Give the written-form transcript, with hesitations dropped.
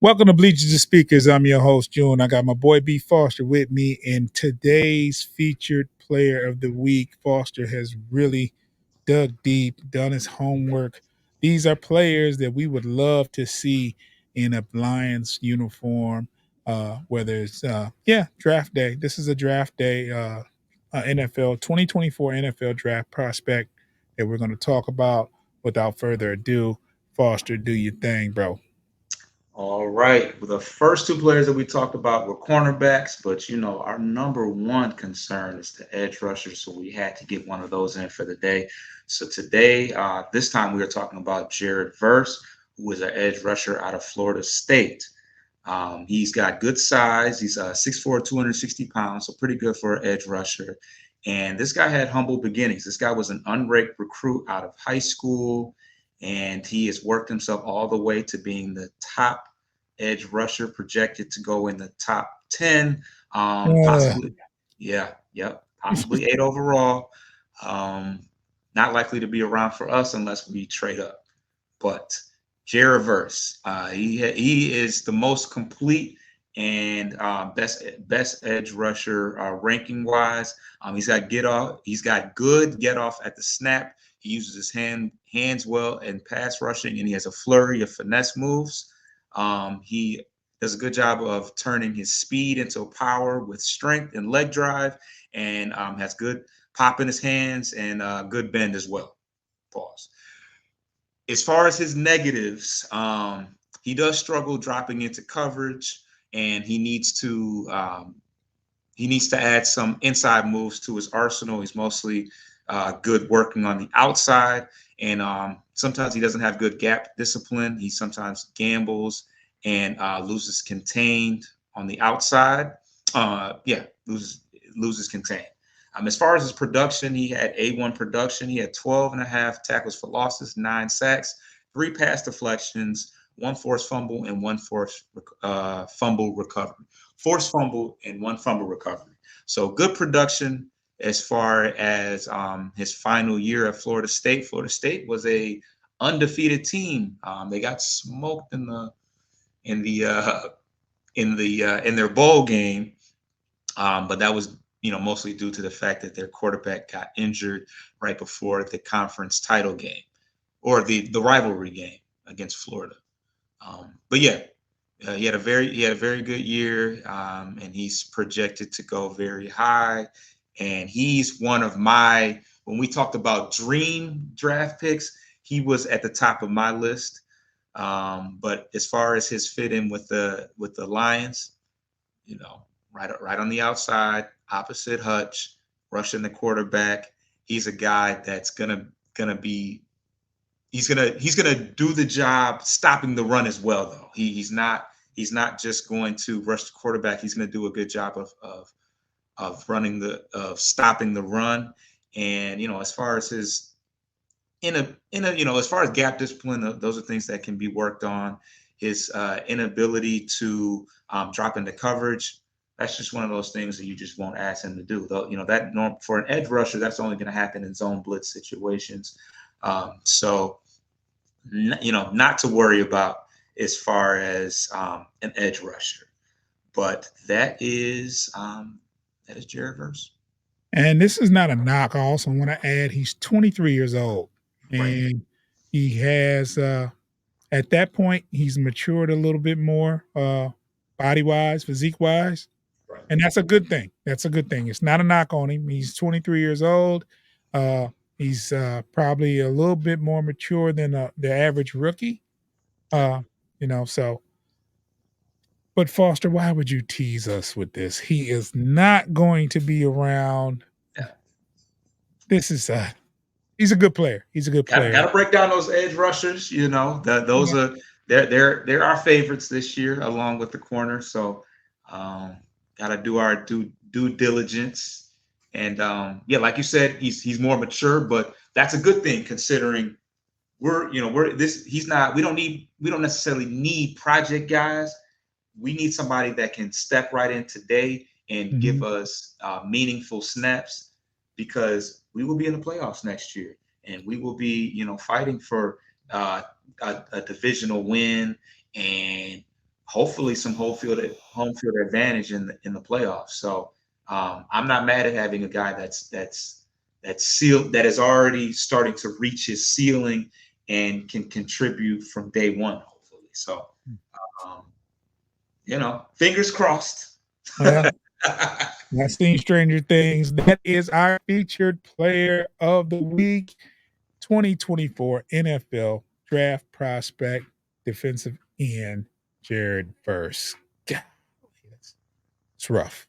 Welcome to Bleachers and Speakers. I'm your host, June. I got my boy B. Foster with me, and today's featured player of the week. Foster has really dug deep, done his homework. These are players that we would love to see in a Lions uniform, whether it's, draft day. This is a draft day, NFL 2024 NFL draft prospect that we're going to talk about. Without further ado, Foster, do your thing, bro. All right. Well, the first two players that we talked about were cornerbacks, but our number one concern is the edge rusher. So we had to get one of those in for the day. So today, this time we are talking about Jared Verse, who is an edge rusher out of Florida State. He's got good size. He's 6'4", 260 pounds, so pretty good for an edge rusher. And this guy had humble beginnings. This guy was an unranked recruit out of high school, and he has worked himself all the way to being the top edge rusher, projected to go in the top 10, Uh, possibly. Yeah, yep, possibly 8 overall. Um, Not likely to be around for us unless we trade up. But Jaraverse, he is the most complete and best edge rusher ranking wise. He's got good get off at the snap. He uses his hands well in pass rushing, and he has a flurry of finesse moves. He does a good job of turning his speed into power with strength and leg drive, and has good pop in his hands and good bend as well. Pause. As far as his negatives, he does struggle dropping into coverage, and he needs to add some inside moves to his arsenal. He's mostly good working on the outside, and sometimes he doesn't have good gap discipline. He sometimes gambles and loses contained on the outside. Loses contained. As far as his production, he had A1 production. He had 12 and a half tackles for losses, 9 sacks, 3 pass deflections, one forced fumble, and one forced fumble recovery. Forced fumble and one fumble recovery. So good production as far as his final year at Florida State. Florida State was a undefeated team. They got smoked in the in their bowl game, but that was mostly due to the fact that their quarterback got injured right before the conference title game or the rivalry game against Florida. But yeah, he had a very good year, and he's projected to go very high. And he's one of my when we talked about dream draft picks, he was at the top of my list. But as far as his fit in with the Lions, right on the outside, opposite Hutch, rushing the quarterback. He's a guy that's gonna be he's gonna do the job stopping the run as well, though. He's not just going to rush the quarterback. He's gonna do a good job of stopping the run. And as far as his as far as gap discipline, those are things that can be worked on. His inability to drop into coverage, that's just one of those things that you just won't ask him to do. Though, that for an edge rusher, that's only going to happen in zone blitz situations. So, not to worry about as far as an edge rusher. But that is Jared Verse. and this is not a knock. I also want to add he's 23 years old, Right. and he has at that point he's matured a little bit more, body wise, physique wise, Right. and that's a good thing. That's a good thing. It's not a knock on him. He's 23 years old. Uh, he's probably a little bit more mature than the average rookie. Uh, so. But Foster, why would you tease us with this? He is not going to be around. Yeah. This is he's a good player. He's a good Got player. to break down those edge rushers. Those Yeah. are they're our favorites this year, along with the corner. So, um, got to do our due diligence. And yeah, like you said, he's more mature, but that's a good thing considering we're this. He's not. We don't necessarily need project guys. We need somebody that can step right in today and give Mhm. us meaningful snaps, because we will be in the playoffs next year, and we will be fighting for uh, a divisional win, and hopefully some home field advantage in the playoffs. So I'm not mad at having a guy that's sealed, that is already starting to reach his ceiling and can contribute from day one, hopefully. So fingers crossed. Well, I've seen Stranger Things. That is our featured player of the week, 2024 NFL draft prospect, defensive end, Jared Verse. God, it's rough.